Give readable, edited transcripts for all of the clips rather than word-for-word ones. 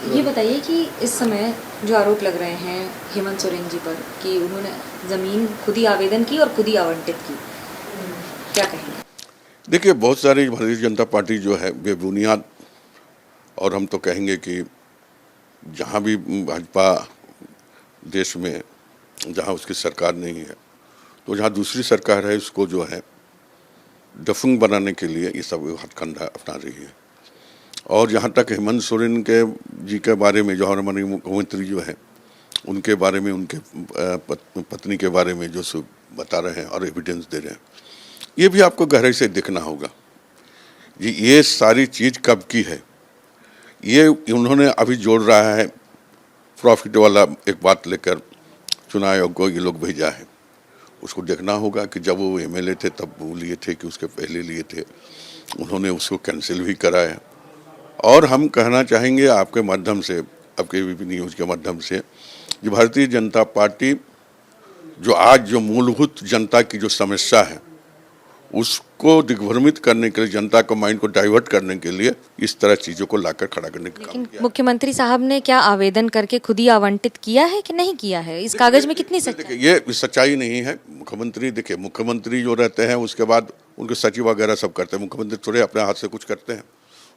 ये बताइए कि इस समय जो आरोप लग रहे हैं हेमंत सोरेन जी पर कि उन्होंने ज़मीन खुद ही आवेदन की और खुद ही आवंटित की, क्या कहेंगे? देखिए, बहुत सारी भारतीय जनता पार्टी जो है बेबुनियाद, और हम तो कहेंगे कि जहाँ भी भाजपा देश में जहाँ उसकी सरकार नहीं है, तो जहाँ दूसरी सरकार है उसको जो है दफंग बनाने के लिए ये सब हथकंडा अपना रही है। और जहाँ तक हेमंत सोरेन के जी के बारे में, जो हमारे मुख्यमंत्री जो है उनके बारे में, उनके पत्नी के बारे में जो सब बता रहे हैं और एविडेंस दे रहे हैं, ये भी आपको गहराई से देखना होगा। ये सारी चीज़ कब की है, ये उन्होंने अभी जोड़ रहा है प्रॉफिट वाला एक बात लेकर चुनाव आयोग को ये लोग भेजा है। उसको देखना होगा कि जब वो एमएलए थे तब वो लिए थे कि उसके पहले लिए थे, उन्होंने उसको कैंसिल भी कराया। और हम कहना चाहेंगे आपके माध्यम से, आपके एबीपी न्यूज़ के माध्यम से, कि भारतीय जनता पार्टी जो आज जो मूलभूत जनता की जो समस्या है उसको दिग्भ्रमित करने के लिए, जनता को माइंड को डाइवर्ट करने के लिए इस तरह चीज़ों को लाकर खड़ा करने का काम लेकिन किया। मुख्यमंत्री साहब ने क्या आवेदन करके खुद ही आवंटित किया है कि नहीं किया है? इस कागज में कितनी सच्चाई? देखिए, ये सच्चाई नहीं है। मुख्यमंत्री, देखिए, मुख्यमंत्री जो रहते हैं उसके बाद उनके सचिव वगैरह सब करते हैं। मुख्यमंत्री थोड़े अपने हाथ से कुछ करते हैं,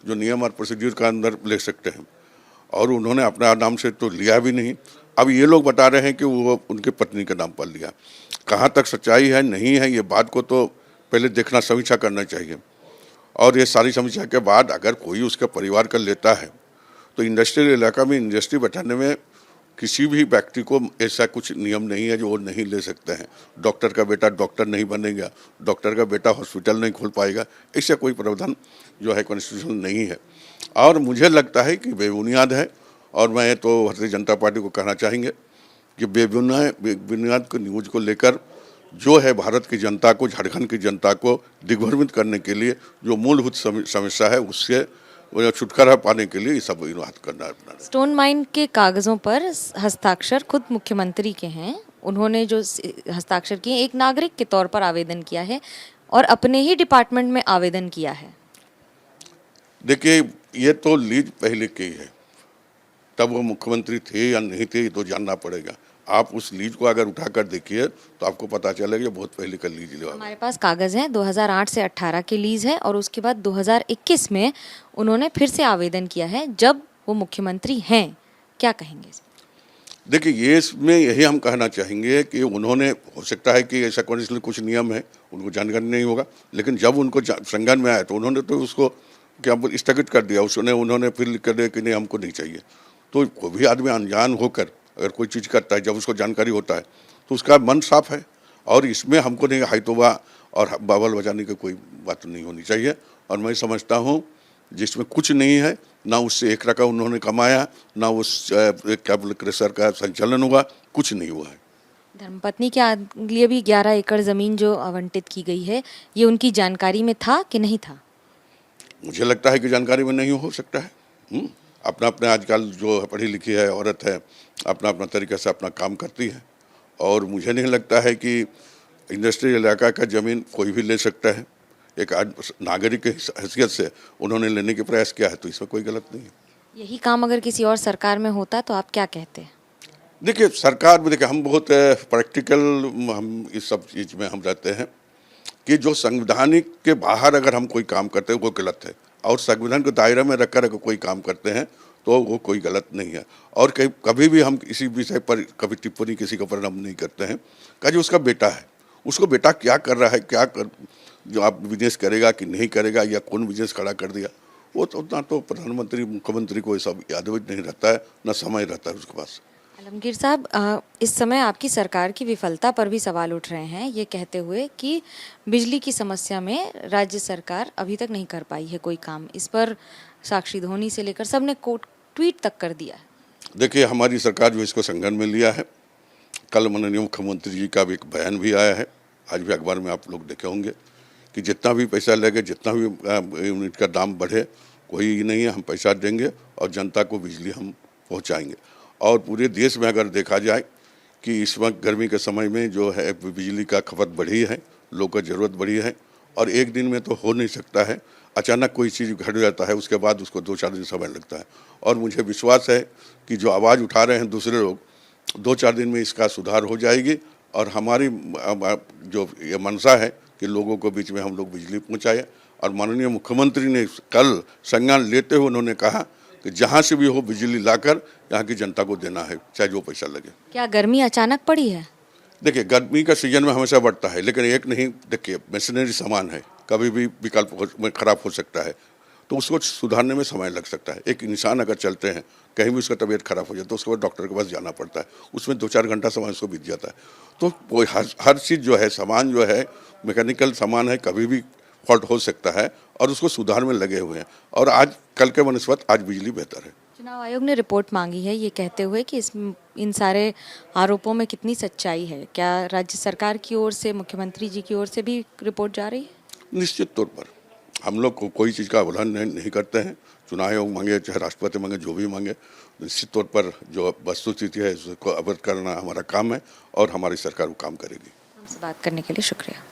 जो नियम और प्रोसीड्यूर का अंदर ले सकते हैं, और उन्होंने अपने नाम से तो लिया भी नहीं। अब ये लोग बता रहे हैं कि वो उनकी पत्नी के नाम पर लिया। कहाँ तक सच्चाई है नहीं है, ये बात को तो पहले देखना, समीक्षा करना चाहिए। और ये सारी समीक्षा के बाद अगर कोई उसके परिवार का लेता है तो इंडस्ट्रियल इलाका में इंडस्ट्री बैठाने में किसी भी व्यक्ति को ऐसा कुछ नियम नहीं है जो वो नहीं ले सकते हैं। डॉक्टर का बेटा डॉक्टर नहीं बनेगा, डॉक्टर का बेटा हॉस्पिटल नहीं खोल पाएगा, ऐसा कोई प्रावधान जो है कॉन्स्टिट्यूशन नहीं है। और मुझे लगता है कि बेबुनियाद है। और मैं तो भारतीय जनता पार्टी को कहना चाहेंगे कि बेबुनियाद को न्यूज़ को लेकर जो है भारत की जनता को, झारखंड की जनता को दिग्भ्रमित करने के लिए जो मूलभूत समस्या है उससे वो छुटकारा पाने के लिए ये सब बात करना है। स्टोन माइन के कागजों पर हस्ताक्षर खुद मुख्यमंत्री के हैं। उन्होंने जो हस्ताक्षर किए, एक नागरिक के तौर पर आवेदन किया है और अपने ही डिपार्टमेंट में आवेदन किया है। देखिए, ये तो लीज पहले की है, तब वो मुख्यमंत्री थे या नहीं थे ये तो जानना पड़ेगा। आप उस लीज को अगर उठाकर देखिए तो आपको पता चलेगा बहुत पहले का लीज लिया। हमारे पास कागज है, 2008 से 18 की लीज है और उसके बाद 2021 में उन्होंने फिर से आवेदन किया है जब वो मुख्यमंत्री हैं। क्या कहेंगे? देखिए, ये इसमें यही हम कहना चाहेंगे कि उन्होंने, हो सकता है कि ऐसा कौन कुछ नियम है उनको जानकारी नहीं होगा, लेकिन जब उनको संज्ञान में आया तो उन्होंने तो उसको क्या स्थगित कर दिया। उन्होंने फिर लिख कर दिया कि नहीं हमको नहीं चाहिए। तो कोई भी आदमी अनजान होकर अगर कोई चीज़ करता है, जब उसको जानकारी होता है तो उसका मन साफ है। और इसमें हमको नहीं हाइतोबा और बावल बजाने की कोई बात नहीं होनी चाहिए। और मैं समझता हूँ जिसमें कुछ नहीं है, ना उससे 1 रकम उन्होंने कमाया, ना उस कैबल क्रेशर का संचालन हुआ, कुछ नहीं हुआ है। धर्मपत्नी के लिए भी 11 एकड़ जमीन जो आवंटित की गई है, ये उनकी जानकारी में था कि नहीं था? मुझे लगता है कि जानकारी में नहीं हो सकता है। अपना अपने आजकल जो पढ़ी लिखी है औरत है, अपना अपना तरीके से अपना काम करती है। और मुझे नहीं लगता है कि इंडस्ट्रियल इलाका का ज़मीन कोई भी ले सकता है। एक नागरिक की हैसियत से उन्होंने लेने के प्रयास किया है, तो इसमें कोई गलत नहीं है। यही काम अगर किसी और सरकार में होता तो आप क्या कहते हैं? देखिए, सरकार में, देखिए, हम बहुत प्रैक्टिकल, हम इस सब चीज़ में हम रहते हैं कि जो संवैधानिक के बाहर अगर हम कोई काम करते हैं वो गलत है, और संविधान के दायरे में रखकर अगर कोई काम करते हैं तो वो कोई गलत नहीं है। और कभी भी हम किसी विषय पर कभी टिप्पणी किसी के ऊपर हम नहीं करते हैं। का जो उसका बेटा है, उसको बेटा क्या कर रहा है, जो आप बिजनेस करेगा कि नहीं करेगा, या कौन बिजनेस खड़ा कर दिया, वो तो उतना तो प्रधानमंत्री मुख्यमंत्री को ये सब याद नहीं रहता है, ना समय रहता है उसके पास। आलमगीर साहब, इस समय आपकी सरकार की विफलता पर भी सवाल उठ रहे हैं, ये कहते हुए कि बिजली की समस्या में राज्य सरकार अभी तक नहीं कर पाई है कोई काम। इस पर साक्षी धोनी से लेकर सबने कोट ट्वीट तक कर दिया है। देखिए, हमारी सरकार जो इसको संज्ञान में लिया है। कल माननीय मुख्यमंत्री जी का भी एक बयान भी आया है, आज भी अखबार में आप लोग देखे होंगे, कि जितना भी पैसा लगे, जितना भी यूनिट का दाम बढ़े, कोई नहीं है, हम पैसा देंगे और जनता को बिजली हम पहुंचाएंगे। और पूरे देश में अगर देखा जाए कि इस वक्त गर्मी के समय में जो है बिजली का खपत बढ़ी है, लोगों को ज़रूरत बढ़ी है, और एक दिन में तो हो नहीं सकता है। अचानक कोई चीज़ घट जाता है, उसके बाद उसको 2-4 दिन समय लगता है। और मुझे विश्वास है कि जो आवाज़ उठा रहे हैं दूसरे लोग, 2-4 दिन में इसका सुधार हो जाएगी। और हमारी जो ये मंशा है कि लोगों को बीच में हम लोग बिजली पहुँचाएँ। और माननीय मुख्यमंत्री ने कल संज्ञान लेते हुए उन्होंने कहा कि जहाँ से भी हो बिजली लाकर यहाँ की जनता को देना है, चाहे जो पैसा लगे। क्या गर्मी अचानक पड़ी है? देखिए, गर्मी का सीजन में हमेशा बढ़ता है, लेकिन एक नहीं, देखिए मशीनरी सामान है, कभी भी में खराब हो सकता है, तो उसको सुधारने में समय लग सकता है। एक इंसान अगर चलते हैं, कहीं भी उसका तबीयत खराब हो जाए तो उसके बाद डॉक्टर के पास जाना पड़ता है, उसमें 2-4 घंटा समय उसको बीत जाता है। तो वो हर चीज़ जो है, सामान जो है, मैकेनिकल सामान है, कभी भी फॉल्ट हो सकता है और उसको सुधार में लगे हुए हैं। और आज कल के बनस्पत आज बिजली बेहतर है। चुनाव आयोग ने रिपोर्ट मांगी है ये कहते हुए कि इन सारे आरोपों में कितनी सच्चाई है। क्या राज्य सरकार की ओर से, मुख्यमंत्री जी की ओर से भी रिपोर्ट जा रही है? निश्चित तौर पर हम लोग को कोई चीज़ का उल्लंघन नहीं करते हैं। चुनाव आयोग मांगे, चाहे राष्ट्रपति मांगे, जो भी मांगे, निश्चित तौर पर जो वस्तुस्थिति है उसको अवगत करना हमारा काम है और हमारी सरकार वो काम करेगी। हमसे बात करने के लिए शुक्रिया।